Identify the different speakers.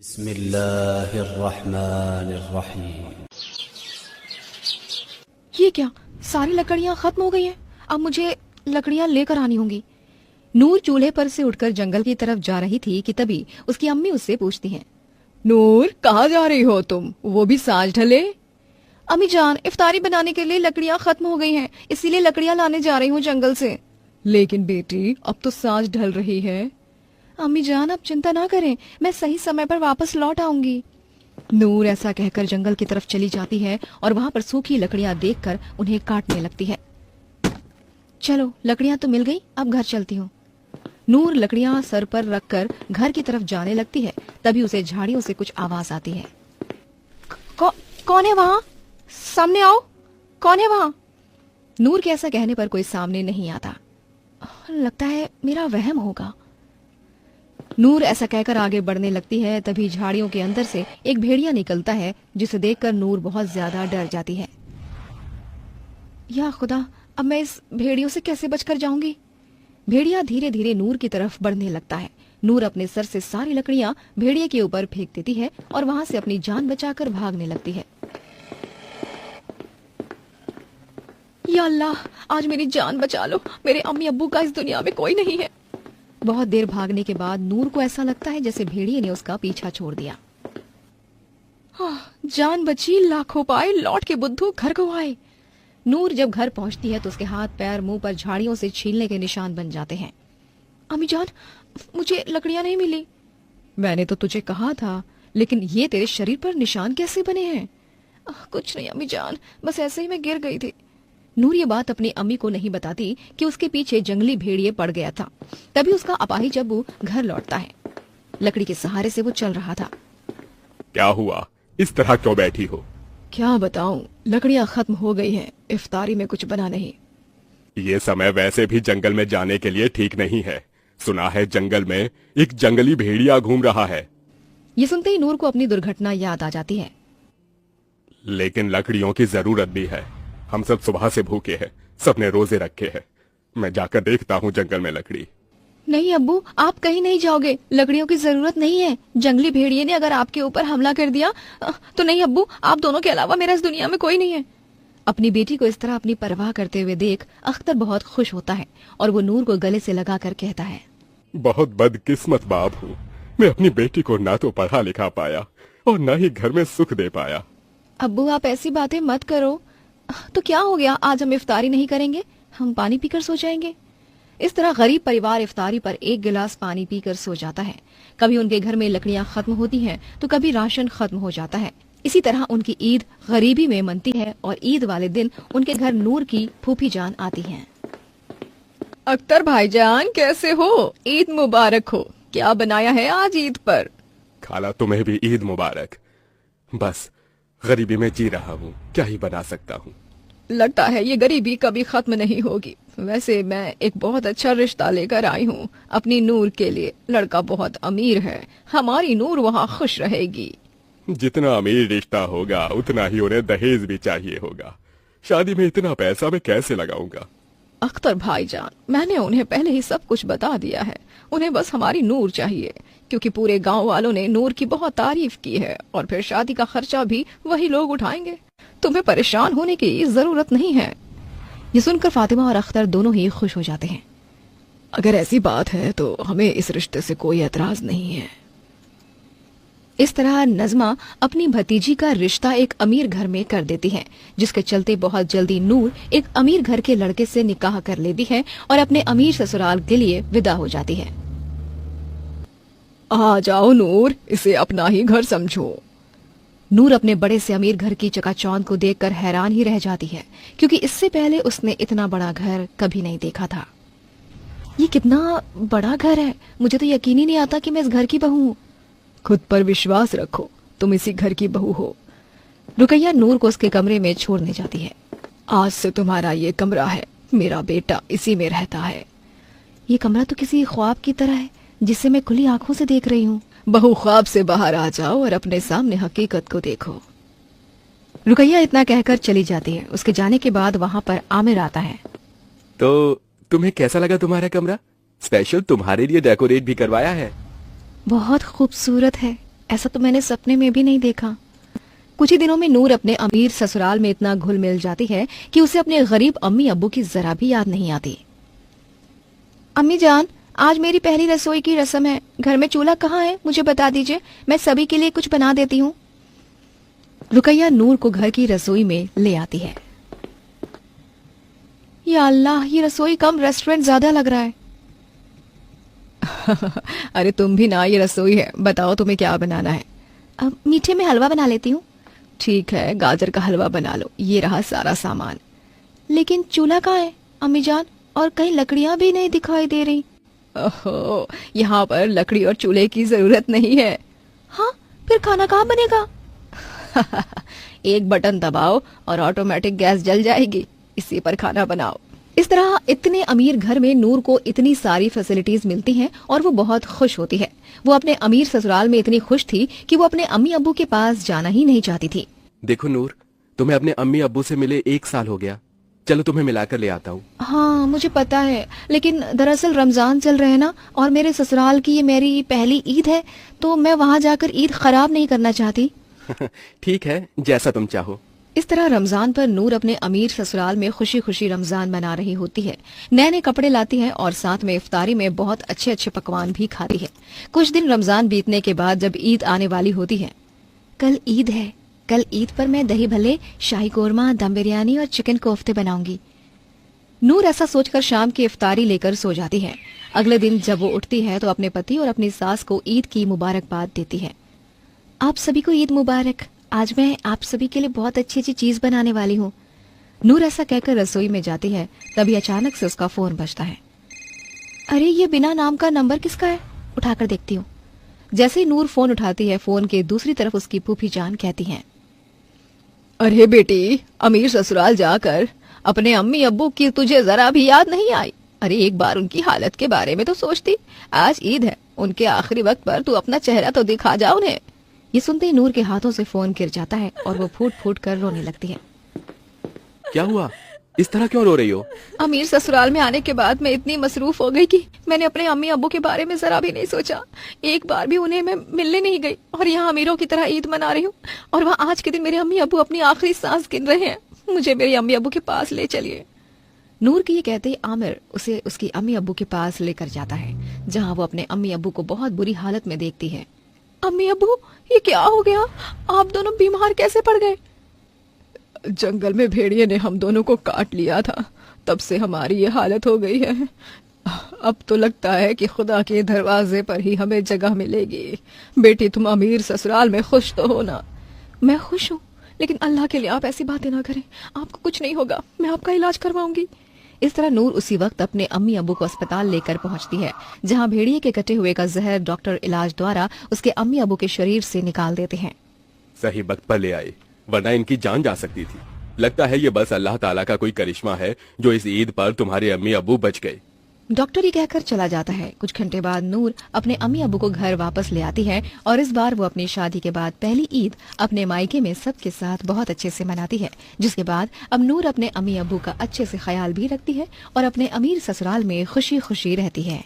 Speaker 1: बिस्मिल्लाहिर्रहमानिर्रहीम।
Speaker 2: ये क्या, सारी लकड़ियाँ खत्म हो गई हैं। अब मुझे लकड़ियाँ लेकर आनी होंगी। नूर चूल्हे पर से उठकर जंगल की तरफ जा रही थी कि तभी उसकी अम्मी उससे पूछती हैं, नूर कहाँ जा रही हो तुम, वो भी सांझ ढले? अम्मी जान, इफ्तारी बनाने के लिए लकड़ियाँ खत्म हो गई हैं, इसीलिए लकड़ियाँ लाने जा रही हूँ जंगल से। लेकिन बेटी, अब तो सांझ ढल रही है। अम्मी जान, अब चिंता ना करें, मैं सही समय पर वापस लौट आऊंगी। नूर ऐसा कहकर जंगल की तरफ चली जाती है और वहां पर सूखी लकड़ियां देखकर उन्हें काटने लगती है। चलो, लकड़ियां तो मिल गई, अब घर चलती हूँ। नूर लकड़ियां सर पर रखकर घर की तरफ जाने लगती है। तभी उसे झाड़ियों से कुछ आवाज आती है। कौन है वहां? सामने आओ, कौन है वहां? नूर के ऐसा कहने पर कोई सामने नहीं आता। लगता है मेरा वहम होगा। नूर ऐसा कहकर आगे बढ़ने लगती है। तभी झाड़ियों के अंदर से एक भेड़िया निकलता है, जिसे देखकर नूर बहुत ज्यादा डर जाती है। या खुदा, अब मैं इस भेड़ियों से कैसे बचकर जाऊंगी? भेड़िया धीरे धीरे नूर की तरफ बढ़ने लगता है। नूर अपने सर से सारी लकड़ियां भेड़िए के ऊपर फेंक देती है और वहां से अपनी जान बचाकर भागने लगती है। या अल्लाह, आज मेरी जान बचा लो, मेरे अम्मी अब्बू का इस दुनिया में कोई नहीं है। बहुत देर भागने के बाद नूर को ऐसा लगता है जैसे भेड़िए ने उसका पीछा छोड़ दिया। जान बची, लाखों पाए, लौट के बुद्धू घर को आए। नूर जब घर पहुंचती है तो उसके हाथ पैर मुंह पर झाड़ियों से छीलने के निशान बन जाते हैं। अम्मी जान, मुझे लकड़ियां नहीं मिली। मैंने तो तुझे कहा था, लेकिन ये तेरे शरीर पर निशान कैसे बने हैं? कुछ नहीं अम्मी जान, बस ऐसे ही मैं गिर गई थी। नूर ये बात अपनी अम्मी को नहीं बताती कि उसके पीछे जंगली भेड़िए पड़ गया था। तभी उसका अपाहिज अब्बू घर लौटता है। लकड़ी के सहारे से वो चल रहा था।
Speaker 3: क्या हुआ, इस तरह क्यों बैठी हो?
Speaker 2: क्या बताऊं, लकड़ियां खत्म हो गई हैं, इफ्तारी में कुछ बना नहीं।
Speaker 3: ये समय वैसे भी जंगल में जाने के लिए ठीक नहीं है। सुना है जंगल में एक जंगली भेड़िया घूम रहा है।
Speaker 2: ये सुनते ही नूर को अपनी दुर्घटना याद आ जाती है।
Speaker 3: लेकिन लकड़ियों की जरूरत भी है। हम सब सुबह से भूखे हैं, सबने रोजे रखे हैं। मैं जाकर देखता हूँ जंगल में लकड़ी।
Speaker 2: नहीं अब्बू, आप कहीं नहीं जाओगे, लकड़ियों की जरूरत नहीं है। जंगली भेड़िए ने अगर आपके ऊपर हमला कर दिया तो नहीं अब्बू, आप दोनों के अलावा मेरा इस दुनिया में कोई नहीं है। अपनी बेटी को इस तरह अपनी परवाह करते हुए देख अख्तर बहुत खुश होता है और वो नूर को गले से लगाकर कहता है,
Speaker 3: बहुत बदकिस्मत बाप हूँ, मैं अपनी बेटी को ना तो पढ़ा लिखा पाया और न ही घर में सुख दे पाया।
Speaker 2: अब्बू, आप ऐसी बातें मत करो। तो क्या हो गया, आज हम इफ्तारी नहीं करेंगे, हम पानी पीकर सो जाएंगे। इस तरह गरीब परिवार इफ्तारी पर एक गिलास पानी पीकर सो जाता है। कभी उनके घर में लकड़ियां खत्म होती हैं तो कभी राशन खत्म हो जाता है। इसी तरह उनकी ईद गरीबी में मनती है और ईद वाले दिन उनके घर नूर की फूफी जान आती हैं। अख्तर भाईजान, कैसे हो? ईद मुबारक हो। क्या बनाया है आज ईद पर?
Speaker 3: खाला, तुम्हें भी ईद मुबारक। बस गरीबी में जी रहा हूँ, क्या ही बना सकता हूँ।
Speaker 2: लगता है ये गरीबी कभी खत्म नहीं होगी। वैसे मैं एक बहुत अच्छा रिश्ता लेकर आई हूँ अपनी नूर के लिए। लड़का बहुत अमीर है, हमारी नूर वहाँ खुश रहेगी।
Speaker 3: जितना अमीर रिश्ता होगा उतना ही उन्हें दहेज भी चाहिए होगा। शादी में इतना पैसा मैं कैसे लगाऊंगा?
Speaker 2: अख्तर भाईजान, मैंने उन्हें पहले ही सब कुछ बता दिया है। उन्हें बस हमारी नूर चाहिए, क्योंकि पूरे गांव वालों ने नूर की बहुत तारीफ की है और फिर शादी का खर्चा भी वही लोग उठाएंगे। तुम्हें परेशान होने की जरूरत नहीं है। ये सुनकर फातिमा और अख्तर दोनों ही खुश हो जाते हैं। अगर ऐसी बात है तो हमें इस रिश्ते से कोई एतराज नहीं है। इस तरह नज़मा अपनी भतीजी का रिश्ता एक अमीर घर में कर देती है, जिसके चलते बहुत जल्दी नूर एक अमीर घर के लड़के से निकाह कर लेती है और अपने अमीर ससुराल के लिए विदा हो जाती है। आ जाओ नूर, इसे अपना ही घर समझो। नूर अपने बड़े से अमीर घर की चकाचौंध को देखकर हैरान ही रह जाती है, क्योंकि इससे पहले उसने इतना बड़ा घर कभी नहीं देखा था। ये कितना बड़ा घर है, मुझे तो यकीन ही नहीं आता कि मैं इस घर की बहू हूँ। खुद पर विश्वास रखो, तुम इसी घर की बहू हो। रुकैया नूर को उसके कमरे में छोड़ने जाती है। आज से तुम्हारा ये कमरा है, मेरा बेटा इसी में रहता है। ये कमरा तो किसी ख्वाब की तरह है, जिसे मैं खुली आंखों से देख रही हूँ। बहू, ख्वाब से बाहर आ जाओ और अपने सामने हकीकत को देखो। रुकैया इतना कहकर चली जाती है। उसके जाने के बाद वहाँ पर आमिर आता है।
Speaker 3: तो तुम्हें कैसा लगा तुम्हारा कमरा? स्पेशल तुम्हारे लिए डेकोरेट भी करवाया है।
Speaker 2: बहुत खूबसूरत है। ऐसा तो मैंने सपने में भी नहीं देखा। कुछ ही दिनों में नूर अपने अमीर ससुराल में इतना घुल मिल जाती है कि उसे अपने गरीब अम्मी अब्बू की जरा भी याद नहीं आती। अम्मी जान, आज मेरी पहली रसोई की रस्म है। घर में चूल्हा कहाँ है, मुझे बता दीजिए, मैं सभी के लिए कुछ बना देती हूँ। रुकैया नूर को घर की रसोई में ले आती है। या अल्लाह, ये रसोई कम रेस्टोरेंट ज्यादा लग रहा है। अरे तुम भी ना, ये रसोई है, बताओ तुम्हें क्या बनाना है। अब मीठे में हलवा बना लेती हूँ। ठीक है, गाजर का हलवा बना लो, ये रहा सारा सामान। लेकिन चूल्हा कहाँ है अम्मी जान, और कहीं लकड़ियां भी नहीं दिखाई दे रही। ओहो, यहाँ पर लकड़ी और चूल्हे की जरूरत नहीं है। हाँ, फिर खाना कहाँ बनेगा? एक बटन दबाओ और ऑटोमेटिक गैस जल जाएगी, इसी पर खाना बनाओ। इस तरह इतने अमीर घर में नूर को इतनी सारी फैसिलिटीज मिलती हैं और वो बहुत खुश होती है। वो अपने अमीर ससुराल में इतनी खुश थी कि वो अपने अम्मी अब्बू के पास जाना ही नहीं चाहती थी।
Speaker 3: देखो नूर, तुम्हें अपने अम्मी अब्बू से मिले 1 साल हो गया। चलो तुम्हें मिलाकर ले आता हूँ।
Speaker 2: हाँ मुझे पता है, लेकिन दरअसल रमजान चल रहे हैं ना, और मेरे ससुराल की ये मेरी पहली ईद है, तो मैं वहाँ जाकर ईद खराब नहीं करना चाहती।
Speaker 3: ठीक है, जैसा तुम चाहो।
Speaker 2: इस तरह रमजान पर नूर अपने अमीर ससुराल में खुशी खुशी रमजान मना रही होती है। नए नए कपड़े लाती है और साथ में इफ्तारी में बहुत अच्छे अच्छे पकवान भी खाती है। कुछ दिन रमजान बीतने के बाद जब ईद आने वाली होती है, कल ईद है, कल ईद पर मैं दही भल्ले, शाही कोरमा, दम बिरयानी और चिकन कोफ्ते बनाऊंगी। नूर ऐसा सोचकर शाम की इफ्तारी लेकर सो जाती है। अगले दिन जब वो उठती है तो अपने पति और अपनी सास को ईद की मुबारकबाद देती है। आप सभी को ईद मुबारक, आज मैं आप सभी के लिए बहुत अच्छी अच्छी चीज बनाने वाली हूँ। नूर ऐसा कहकर रसोई में जाती है, तभी अचानक से उसका फोन बजता है। अरे ये बिना नाम का नंबर किसका है, उठाकर देखती हूँ। जैसे ही नूर फोन उठाती है, फोन के दूसरी तरफ उसकी फूफी जान कहती हैं, अरे बेटी, अमीर ससुराल जाकर अपने अम्मी अब्बू की तुझे जरा भी याद नहीं आई? अरे एक बार उनकी हालत के बारे में तो सोचती। आज ईद है, उनके आखिरी वक्त पर तू अपना चेहरा तो दिखा जा उन्हें। ये सुनते ही नूर के हाथों से फोन गिर जाता है और वो फूट फूट कर रोने लगती है।
Speaker 3: क्या हुआ, इस तरह क्यों रो रही हो?
Speaker 2: अमीर ससुराल में आने के बाद मैं इतनी मसरूफ हो गई कि मैंने अपने अम्मी अब्बू के बारे में जरा भी नहीं सोचा। एक बार भी उन्हें मैं मिलने नहीं गई और यहाँ अमीरों की तरह ईद मना रही हूँ, और वहाँ आज के दिन मेरे अम्मी अब्बू अपनी आखिरी सांस गिन रहे हैं। मुझे मेरे अम्मी अब्बू के पास ले चलिए। नूर की ये कहते ही आमिर उसे उसकी अम्मी अब्बू के पास लेकर जाता है, जहाँ वो अपने अम्मी अब्बू को बहुत बुरी हालत में देखती है। अम्मी अब्बू, ये क्या हो गया? आप दोनों बीमार कैसे पड़ गए? जंगल में भेड़िए ने हम दोनों को काट लिया था, तब से हमारी ये हालत हो गई है। अब तो लगता है कि खुदा के दरवाजे पर ही हमें जगह मिलेगी। बेटी, तुम अमीर ससुराल में खुश तो हो ना? मैं खुश हूँ, लेकिन अल्लाह के लिए आप ऐसी बातें ना करें। आपको कुछ नहीं होगा, मैं आपका इलाज करवाऊंगी। इस तरह नूर उसी वक्त अपने अम्मी अब्बू को अस्पताल लेकर पहुंचती है, जहां भेड़िए के कटे हुए का जहर डॉक्टर इलाज द्वारा उसके अम्मी अब्बू के शरीर से निकाल देते हैं।
Speaker 3: सही वक्त पर ले आए, वरना इनकी जान जा सकती थी। लगता है ये बस अल्लाह ताला का कोई करिश्मा है जो इस ईद पर तुम्हारे अम्मी अब्बू बच गए।
Speaker 2: डॉक्टर ये कहकर चला जाता है। कुछ घंटे बाद नूर अपने अम्मी अब्बू को घर वापस ले आती है और इस बार वो अपनी शादी के बाद पहली ईद अपने मायके में सबके साथ बहुत अच्छे से मनाती है, जिसके बाद अब नूर अपने अम्मी अब्बू का अच्छे से ख्याल भी रखती है और अपने अमीर ससुराल में खुशी खुशी रहती है।